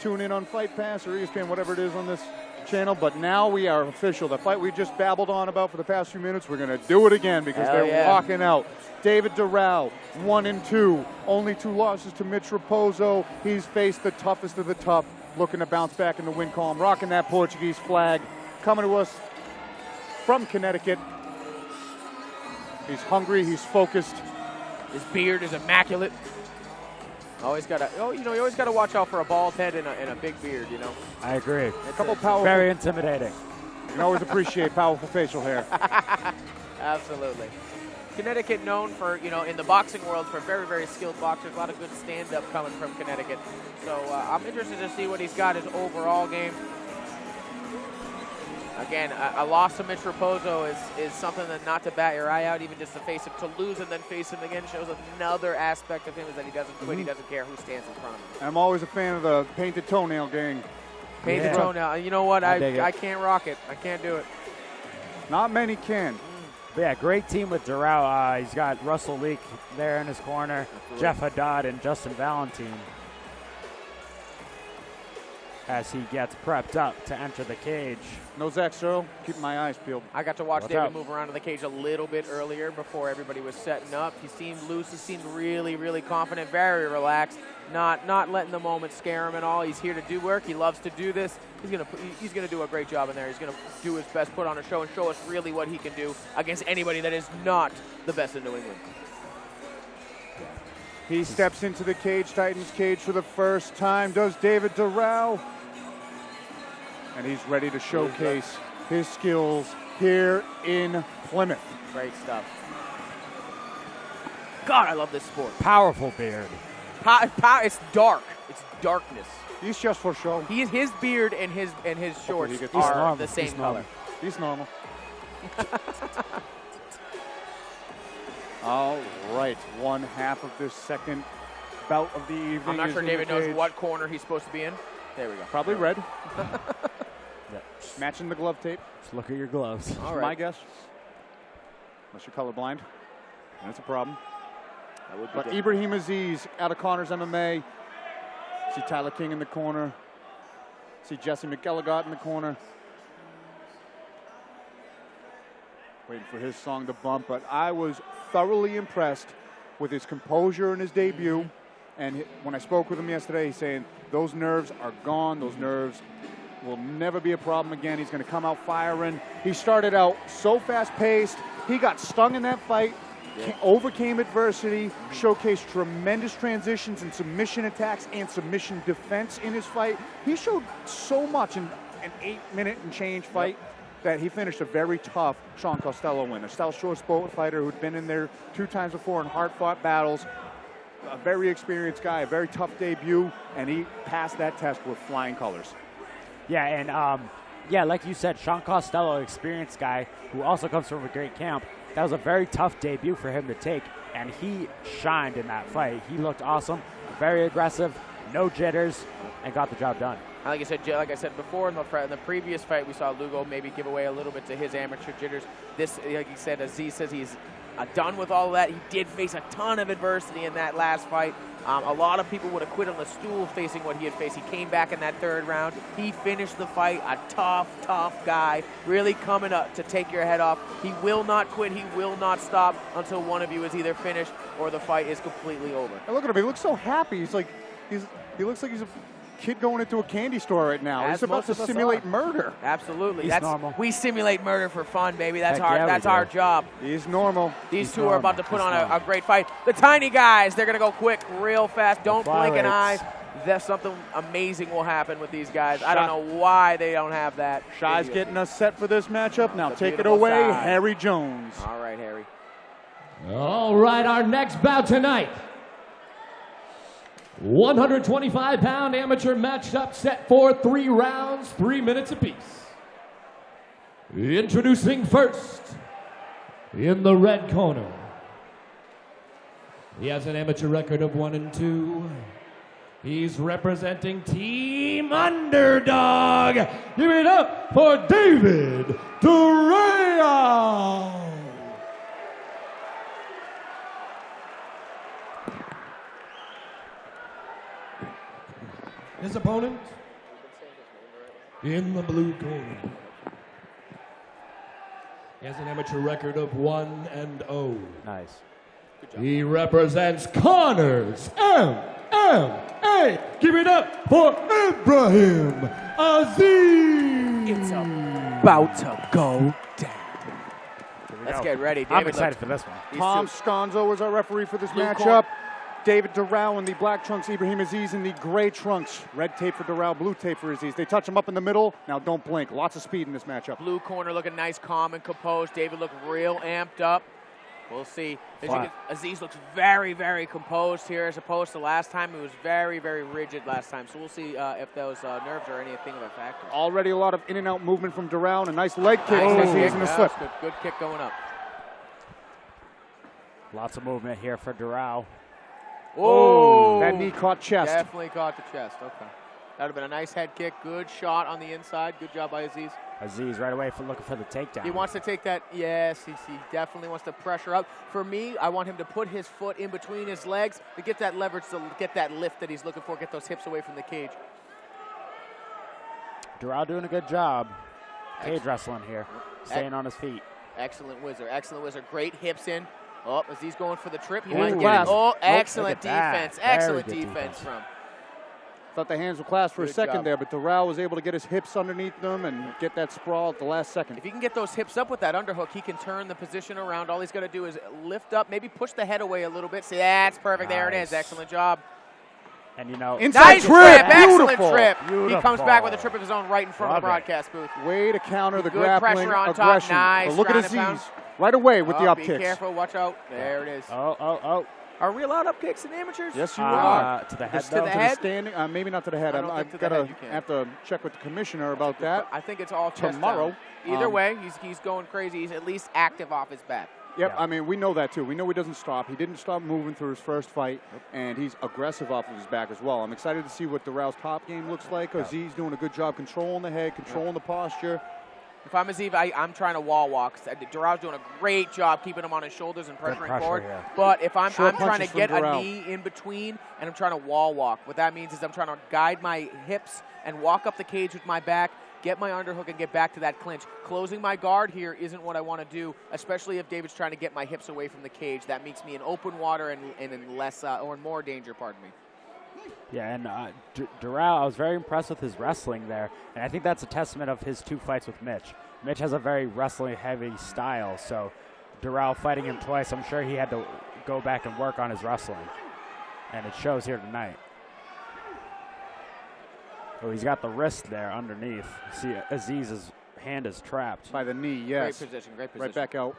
tune in on Fight Pass or ESPN, whatever it is on this channel. But now we are official. The fight we just babbled on about for the past few minutes, we're going to do it again because they're walking out. David Durao, 1-2. Only 2 losses to Mitch Raposo. He's faced the toughest of the tough, looking to bounce back in the win column, rocking that Portuguese flag. Coming to us from Connecticut. He's hungry, he's focused. His beard is immaculate. Always gotta, you always gotta watch out for a bald head and a big beard, you know. I agree. A couple powerful, very intimidating. You can always appreciate powerful facial hair. Absolutely. Connecticut known for, in the boxing world for very, very skilled boxers. A lot of good stand-up coming from Connecticut. So I'm interested to see what he's got his overall game. Again, a loss to Mitch Raposo is something that not to bat your eye out, even just to face him. To lose and then face him again shows another aspect of him is that he doesn't quit. He doesn't care who stands in front of him. I'm always a fan of the painted toenail gang. Painted toenail. You know what? I can't rock it. I can't do it. Not many can. But yeah, great team with Durao. He's got Russell Leak there in his corner, Jeff Haddad and Justin Valentine as he gets prepped up to enter the cage. No Zach Searle, keeping my eyes peeled. I got to watch David move around in the cage a little bit earlier before everybody was setting up. He seemed loose. He seemed really, really confident, very relaxed, not letting the moment scare him at all. He's here to do work. He loves to do this. He's gonna do a great job in there. He's gonna do his best, put on a show, and show us really what he can do against anybody that is not the best in New England. He steps into the cage, Titans cage for the first time. Does David Durao. And he's ready to showcase his skills here in Plymouth. Great stuff. God, I love this sport. Powerful beard. It's dark. It's darkness. He's just for show. His beard and his shorts are the same color. He's normal. All right, 1/2 of this second bout of the evening. I'm not sure David knows what corner he's supposed to be in. There we go. Probably red. Matching the glove tape. Just look at your gloves. All right. My guess. Unless you're colorblind. That's a problem. But Ebrahim Aziz out of Connors MMA. See Tyler King in the corner. See Jesse McElligott in the corner. Waiting for his song to bump, but I was thoroughly impressed with his composure in his debut. And when I spoke with him yesterday, he's saying those nerves are gone. Those nerves will never be a problem again. He's going to come out firing. He started out so fast-paced. He got stung in that fight, overcame adversity, showcased tremendous transitions and submission attacks and submission defense in his fight. He showed so much in an 8-minute and change fight that he finished a very tough Sean Costello win. A South Shore sport fighter who'd been in there 2 times before in hard-fought battles. A very experienced guy, a very tough debut, and he passed that test with flying colors. Yeah, and like you said, Sean Costello, experienced guy who also comes from a great camp. That was a very tough debut for him to take, and he shined in that fight. He looked awesome, very aggressive, no jitters, and got the job done. Like I said before, in the previous fight, we saw Lugo maybe give away a little bit to his amateur jitters. This, like you said, Aziz says he's done with all of that. He did face a ton of adversity in that last fight. A lot of people would have quit on the stool facing what he had faced. He came back in that 3rd round. He finished the fight. A tough guy, really coming up to take your head off. He will not quit. He will not stop until one of you is either finished or the fight is completely over. And look at him. He looks so happy. He looks like he's a kid going into a candy store right now. He's about to simulate murder. Absolutely. That's normal. We simulate murder for fun, baby. That's our job. He's normal. These two are about to put on a great fight. The tiny guys, they're going to go quick, real fast. Don't blink an eye. That's something amazing will happen with these guys. I don't know why they don't have that. Shy's getting us set for this matchup. Now take it away, Harry Jones. All right, Harry. All right, our next bout tonight. 125-pound amateur matchup set for 3 rounds, 3 minutes apiece. Introducing first, in the red corner. He has an amateur record of 1-2. He's representing Team Underdog. Give it up for David Durao. his opponent, in the blue corner, he has an amateur record of 1-0. Nice. He represents Connors MMA. Give it up for Ebrahim Aziz. It's about to go down. Let's get ready. I'm David excited for this one. Tom Sconzo was our referee for this Blue matchup. David Durao in the black trunks, Ebrahim Aziz in the gray trunks. Red tape for Durao, blue tape for Aziz. They touch him up in the middle. Now don't blink. Lots of speed in this matchup. Blue corner looking nice, calm, and composed. David looked real amped up. We'll see. Aziz looks very, very composed here as opposed to last time. He was very, very rigid last time. So we'll see if those nerves are anything of a factor. Already a lot of in and out movement from Durao and a nice leg kick from Aziz in the slip. Good kick going up. Lots of movement here for Durao. Oh, that knee caught chest. Definitely caught the chest. Okay. That would have been a nice head kick. Good shot on the inside. Good job by Aziz. Aziz right away looking for the takedown. He wants to take that. Yes, he definitely wants to pressure up. For me, I want him to put his foot in between his legs to get that leverage, to get that lift that he's looking for, get those hips away from the cage. Durao doing a good job. Cage wrestling here. Staying on his feet. Excellent whizzer. Excellent whizzer. Great hips in. Oh, Aziz going for the trip. He Ooh, might get it. class. Oh, Nope. excellent defense. Excellent Very good defense defense. from. Thought the hands were clasped for a Good second job. there, but Durao was able to get his hips underneath them and get that sprawl at the last second. If he can get those hips up with that underhook, he can turn the position around. All he's got to do is lift up, maybe push the head away a little bit. See, that's perfect. There it is. Nice. Excellent job. And, you know, Inside Nice trip. trip. Excellent Beautiful. trip. He Beautiful. comes back with a trip of his own right in front of the Love it. broadcast booth. Way to counter the Good grappling pressure on top. aggression. Nice. But look at Ground and pound. Aziz right away with the up Be kicks. careful. Watch out. There it is. Oh. Are we allowed up kicks in amateurs? Yes, you are. To the head, to though. the To head? the standing, maybe not to the head. I don't think I've to the got head to you can. have to check with the commissioner about that. I think it's all chest Tomorrow. down. Either way, he's going crazy. He's at least active off his back. Yep, Yeah. I mean, we know that too. We know he doesn't stop. He didn't stop moving through his first fight, and he's aggressive off of his back as well. I'm excited to see what Durao's top game looks like. Aziz doing a good job controlling the head, controlling the posture. If I'm Aziz, I'm trying to wall walk. Durao's doing a great job keeping him on his shoulders and pressuring pressure, forward. yeah. But if I'm Short trying to punches get from a Durao. knee in between and I'm trying to wall walk. What that means is I'm trying to guide my hips and walk up the cage with my back, get my underhook and get back to that clinch. Closing my guard here isn't what I want to do, especially if David's trying to get my hips away from the cage. That makes me in open water and in less or in more danger, pardon me. Yeah, and Durao, I was very impressed with his wrestling there. And I think that's a testament of his two fights with Mitch. Mitch has a very wrestling-heavy style, so Durao fighting him twice, I'm sure he had to go back and work on his wrestling. And it shows here tonight. Oh, he's got the wrist there underneath. See, Aziz's hand is trapped. By the knee, yes. Great position. Right back out.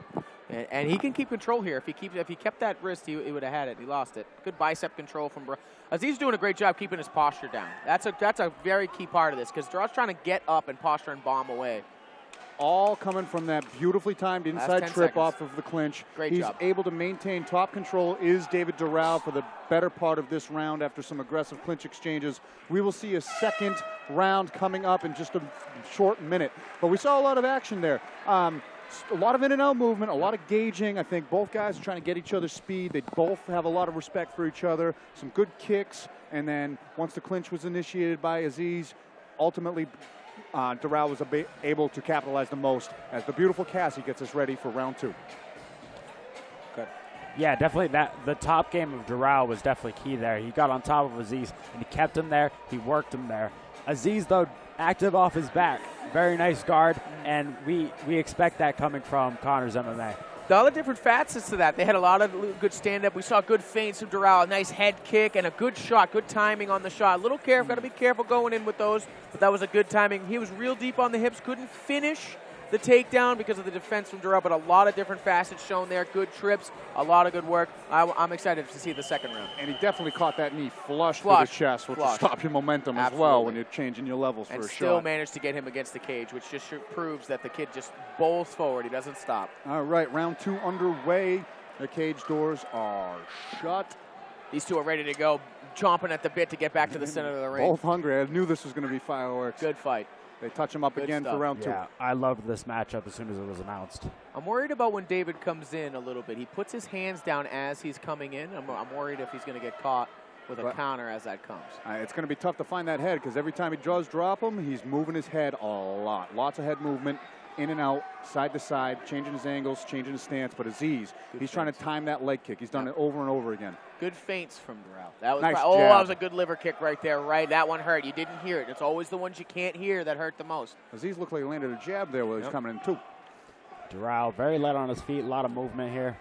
And he can keep control here. If he kept that wrist, he would have had it. He lost it. Good bicep control from Aziz doing a great job keeping his posture down. That's a very key part of this because Durao's trying to get up and posture and bomb away. All coming from that beautifully timed inside 10 trip seconds. off of the clinch. Great He's job. able to maintain top control is David Durao for the better part of this round after some aggressive clinch exchanges. We will see a second round coming up in just a short minute. But we saw a lot of action there. A lot of in and out movement, a lot of gauging. I think both guys are trying to get each other's speed. They both have a lot of respect for each other. Some good kicks. And then once the clinch was initiated by Aziz, ultimately Durao was able to capitalize the most as the beautiful Cassie gets us ready for round two. Good. Yeah, definitely the top game of Durao was definitely key there. He got on top of Aziz, and he kept him there. He worked him there. Aziz, though, active off his back. Very nice guard, and we expect that coming from Connors MMA. The other different facets to that, they had a lot of good stand-up. We saw good feints from Durao, a nice head kick, and a good shot, good timing on the shot. A little careful, got to be careful going in with those, but that was a good timing. He was real deep on the hips, couldn't finish the takedown because of the defense from Durao, but a lot of different facets shown there, good trips, a lot of good work. I'm excited to see the second round. And he definitely caught that knee flush to Flush. the chest, which will Flush. stop your momentum as Absolutely. well when you're changing your levels And for a still shot. managed to get him against the cage, which just proves that the kid just bowls forward. He doesn't stop. All right, round two underway. The cage doors are shut. These two are ready to go, chomping at the bit to get back to the center of the ring. Both hungry. I knew this was going to be fireworks. Good fight. They touch him up Good again stuff. for round two. Yeah, I loved this matchup as soon as it was announced. I'm worried about when David comes in a little bit. He puts his hands down as he's coming in. I'm worried if he's going to get caught. with a counter as that comes. It's going to be tough to find that head because every time he does drop him, he's moving his head a lot. Lots of head movement, in and out, side to side, changing his angles, changing his stance. But Aziz, he's trying to time that leg kick. He's done it over and over again. Good feints from Durao. That was nice that was a good liver kick right there. Right, that one hurt. You didn't hear it. It's always the ones you can't hear that hurt the most. Aziz looked like he landed a jab there while he was coming in too. Durao very light on his feet. A lot of movement here.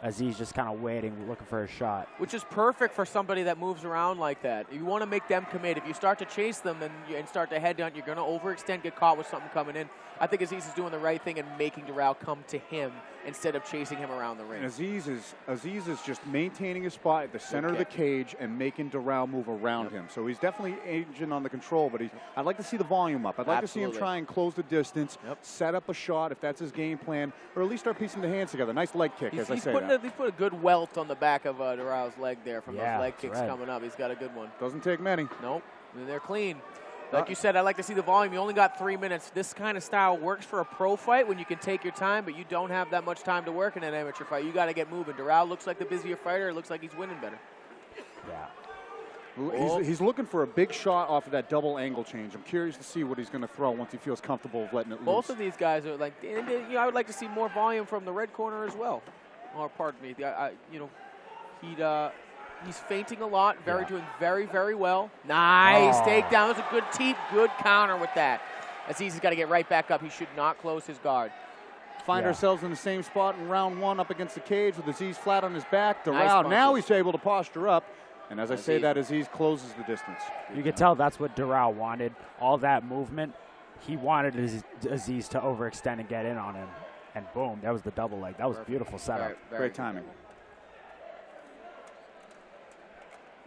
Aziz just kind of waiting, looking for a shot. Which is perfect for somebody that moves around like that. You want to make them commit. If you start to chase them and start to head down, you're going to overextend, get caught with something coming in. I think Aziz is doing the right thing and making Durao come to him instead of chasing him around the ring. And Aziz is just maintaining his spot at the center of the cage and making Durao move around him. So he's definitely aging on the control, but I'd like to see the volume up. I'd like to see him try and close the distance, set up a shot if that's his game plan, or at least start piecing the hands together. Nice leg kick, as I say that. He put a good welt on the back of Durao's leg there from those leg kicks coming up. He's got a good one. Doesn't take many. Nope. And they're clean. Like you said, I'd like to see the volume. You only got 3 minutes. This kind of style works for a pro fight when you can take your time, but you don't have that much time to work in an amateur fight. You got to get moving. Durao looks like the busier fighter. It looks like he's winning better. Yeah. He's looking for a big shot off of that double angle change. I'm curious to see what he's going to throw once he feels comfortable letting it loose. Both of these guys are like, I would like to see more volume from the red corner as well. Or pardon me, he's feinting a lot, doing very, very well. Nice takedown. That was a good good counter with that. Aziz has got to get right back up. He should not close his guard. Find ourselves in the same spot in round one up against the cage with Aziz flat on his back. Durao, now he's able to posture up. And as I say that, Aziz closes the distance. You can tell that's what Durao wanted. All that movement. He wanted Aziz to overextend and get in on him. And boom, that was the double leg. That was a beautiful setup. Great timing.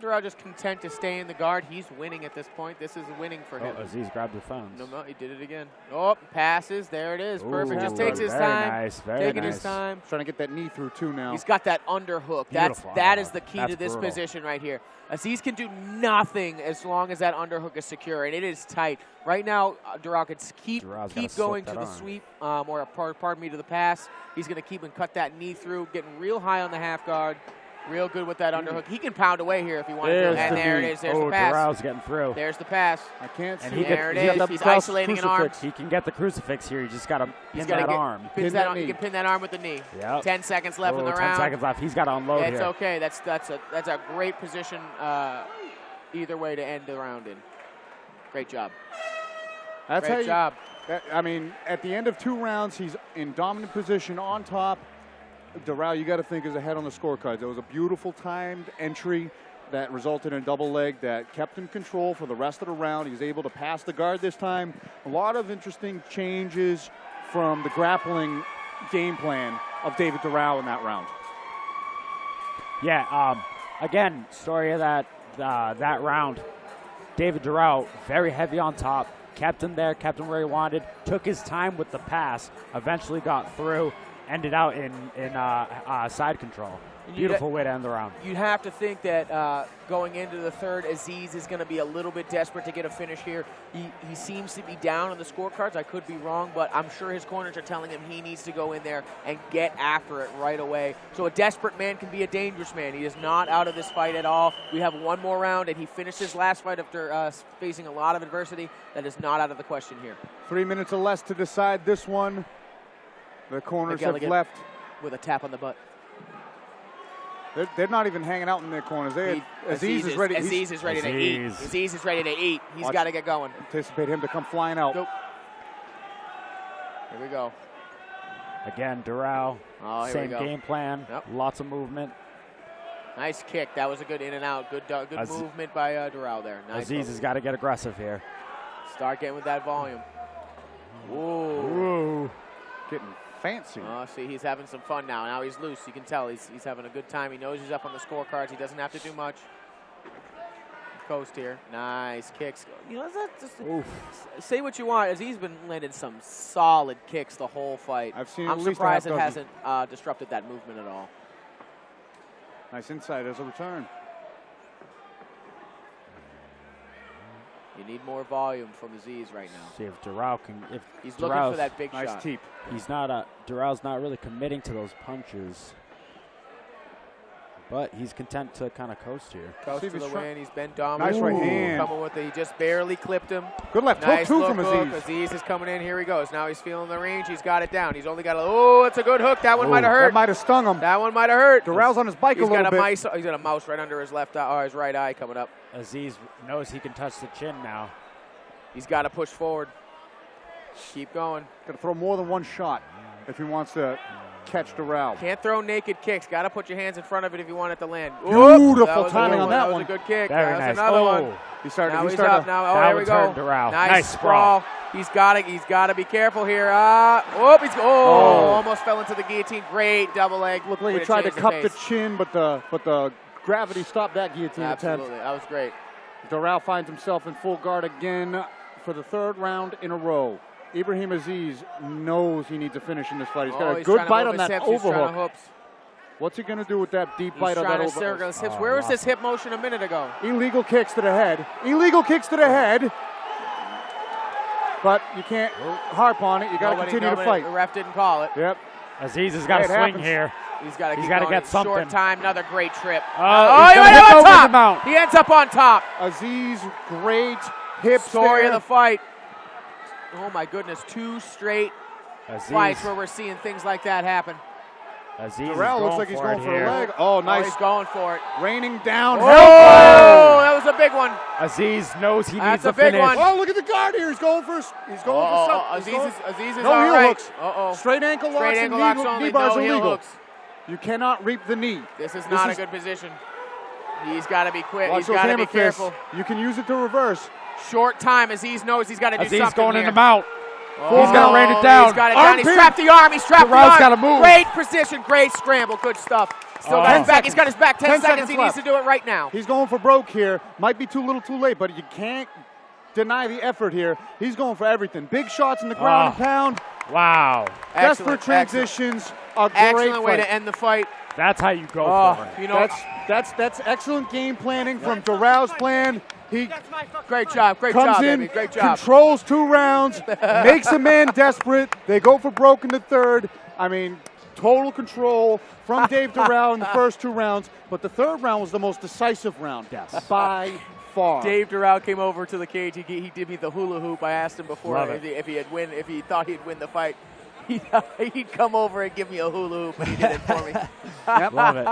Durao just content to stay in the guard. He's winning at this point. This is winning for him. Aziz grabbed the phones. No, he did it again. Oh, passes. There it is. Perfect. Just takes his time. Taking his time. Trying to get that knee through too now. He's got that underhook. That is the key to this position right here. Aziz can do nothing as long as that underhook is secure, and it is tight. Right now, Durao can keep going to the sweep, or pardon me, to the pass. He's going to keep and cut that knee through, getting real high on the half guard. Real good with that underhook. He can pound away here if he wants to. And there it is. There's the pass. Durao's getting through. There's the pass. I can't see. There it is. He's isolating an arm. He can get the crucifix here. You just got to pin that arm. He can pin that arm with the knee. Yep. 10 seconds left in the 10 round. 10 seconds left. He's got to unload here. It's okay. That's a great position either way to end the round in. Great job. Great job. I mean, at the end of 2 rounds, he's in dominant position on top. Durao, you got to think, is ahead on the scorecards. It was a beautiful timed entry that resulted in a double leg that kept him control for the rest of the round. He was able to pass the guard this time. A lot of interesting changes from the grappling game plan of David Durao in that round. Yeah, again, story of that round. David Durao, very heavy on top, kept him there, kept him where he wanted, took his time with the pass, eventually got through, ended out in side control. Beautiful way to end the round. You'd have to think that going into the third, Aziz is going to be a little bit desperate to get a finish here. He seems to be down on the scorecards. I could be wrong, but I'm sure his corners are telling him he needs to go in there and get after it right away. So a desperate man can be a dangerous man. He is not out of this fight at all. We have one more round, and he finished his last fight after facing a lot of adversity. That is not out of the question here. 3 minutes or less to decide this one. The corners have left. With a tap on the butt. They're not even hanging out in their corners. Aziz is ready. Aziz is ready to eat. Aziz is ready to eat. He's got to get going. Anticipate him to come flying out. Nope. Here we go. Again, Durao. Same game plan. Yep. Lots of movement. Nice kick. That was a good in and out. Good movement by Durao there. Nice. Aziz has got to get aggressive here. Start getting with that volume. Whoa. Getting fancy. Oh, see, he's having some fun now. Now he's loose. You can tell he's having a good time. He knows he's up on the scorecards. He doesn't have to do much. Coast here. Nice kicks. You know, say what you want. He's been landing some solid kicks the whole fight. I'm surprised it hasn't disrupted that movement at all. Nice inside as a return. You need more volume from Aziz right now. See if Durao can. If he's looking for that big shot. Nice teep. He's not. Durao's not really committing to those punches. But he's content to kind of coast here. Coast See if to the he's win. He's been dominant. Nice right hand. Coming with it. He just barely clipped him. Good left Nice hook, too, look from hook. Aziz. Aziz is coming in. Here he goes. Now he's feeling the range. He's got it down. He's only got a, oh, it's a good hook. That one might have That hurt. might have stung him. That one might have hurt. Durao's on his bike a He's little got a bit. mouse. He's got a mouse right under his left eye, or his right eye coming up. Aziz knows he can touch the chin now. He's got to push forward. Keep going. Got to throw more than one shot if he wants to catch Durao. Can't throw naked kicks. Got to put your hands in front of it if you want it to land. Beautiful timing on that That one. was a good kick. Very That nice. was another one. He started. Now he he's started. up. Now, oh, That there we one's go. hurt Durao. Nice sprawl. He's got to be careful here. Almost fell into the guillotine. Great double leg. Looked like Way he tried to change cup the pace. chin, but the gravity stopped that guillotine Absolutely. attempt. That was great. Durao finds himself in full guard again for the third round in a row. Ebrahim Aziz knows he needs a finish in this fight. He's got a good bite on that overhook. What's he going to do with that deep bite on that He's trying to circle his hips. Where was this hip motion a minute ago? Illegal kicks to the head. Illegal kicks to the head. But you can't harp on it. You got to continue to fight. The ref didn't call it. Yep. Aziz has got to swing happens. here. He's got to get something. Short time, another great trip. He's he gonna went hip up over the top. mount. He ends up on top. Aziz, great hips Story there. of the fight. Oh my goodness, 2 straight Aziz, fights where we're seeing things like that happen. Aziz Durao looks like he's going for here. a leg. Oh, Oh, nice. he's going for it. Raining down. Oh, Hellfire. that was a big one. Aziz knows he That's needs a a big finish. one. Oh, look at the guard here. He's going for something. Aziz is No all heel right. hooks. Straight ankle locks Straight and ankle locks knee, only, knee bars no heel illegal. hooks. You cannot reap the knee. This is not a good position. He's got to be quick. Watch He's those got to hammer be careful. fists. You can use it to reverse. Short time. Aziz knows he's got to do Aziz something going here. in the mount. Oh, He's got to rain it down. He's got it down. He Armpit. strapped the arm. He strapped the Durao's arm. gotta move. Great precision. Great scramble. Good stuff. Still got his back. He's got his back. 10 seconds. He needs left. to do it right now. He's going for broke here. Might be too little too late, but you can't deny the effort here. He's going for everything. Big shots in the ground and pound. Wow. Desperate transitions. A great Excellent way fight. to end the fight. That's how you go for it. You know, That's excellent game planning from Durao's plan. He great job. Great comes job, in, baby. Great job. controls 2 rounds, makes a man desperate. They go for broke in the third. I mean, total control from Dave Durao in the first 2 rounds. But the third round was the most decisive round by far. Dave Durao came over to the cage. He did me the hula hoop. I asked him before Love if he thought he'd win the fight. He'd come over and give me a hula hoop, and he did it for me. Yep. Love it.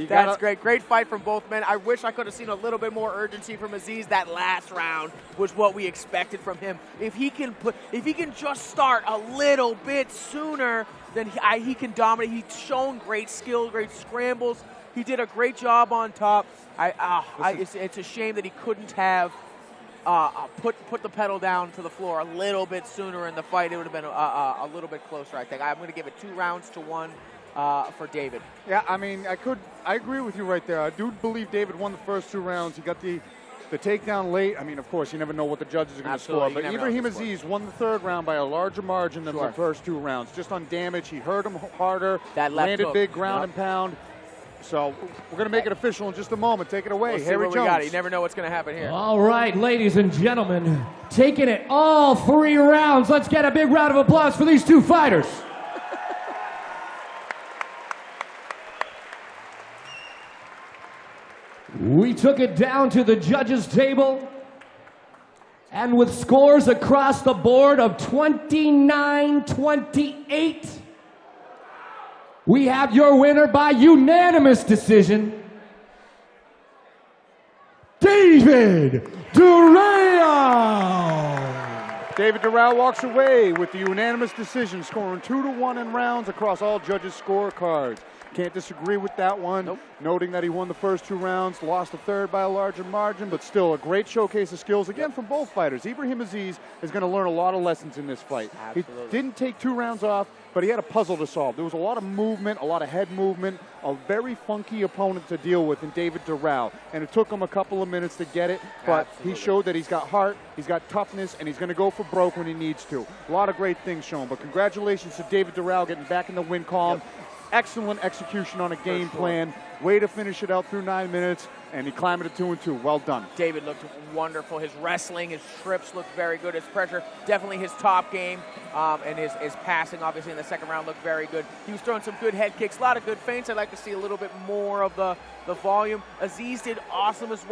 That's great. Great fight from both men. I wish I could have seen a little bit more urgency from Aziz. That last round was what we expected from him. If he can just start a little bit sooner, then he can dominate. He's shown great skill, great scrambles. He did a great job on top. It's a shame that he couldn't have put the pedal down to the floor a little bit sooner in the fight. It would have been a little bit closer, I think. I'm going to give it 2 rounds to 1 for David. Yeah, I mean, I agree with you right there. I do believe David won the first 2 rounds. He got the takedown late. I mean, of course, you never know what the judges are going to score. But Ebrahim Aziz won the third round by a larger margin than the first 2 rounds. Just on damage, he hurt him harder. That left landed hook. big ground and pound. So we're going to make it official in just a moment. Take it away, We'll see Harry what Jones. we got. You never know what's going to happen here. All right, ladies and gentlemen, taking it all 3 rounds. Let's get a big round of applause for these 2 fighters. We took it down to the judges' table, and with scores across the board of 29-28, we have your winner by unanimous decision, David Durao. David Durao walks away with the unanimous decision, scoring 2-1 in rounds across all judges' scorecards. Can't disagree with that one. Nope. Noting that he won the first 2 rounds, lost the third by a larger margin, but still a great showcase of skills, again, from both fighters. Ebrahim Aziz is going to learn a lot of lessons in this fight. Absolutely. He didn't take 2 rounds off, but he had a puzzle to solve. There was a lot of movement, a lot of head movement, a very funky opponent to deal with in David Durao. And it took him a couple of minutes to get it, but he showed that he's got heart, he's got toughness, and he's going to go for broke when he needs to. A lot of great things shown, but congratulations to David Durao getting back in the win column. Excellent execution on a game plan. Way to finish it out through 9 minutes. and he climbed it to 2-2. Well done. David looked wonderful. His wrestling, his trips looked very good. His pressure, definitely his top game, and his passing, obviously, in the second round looked very good. He was throwing some good head kicks, a lot of good feints. I'd like to see a little bit more of the volume. Aziz did awesome as well.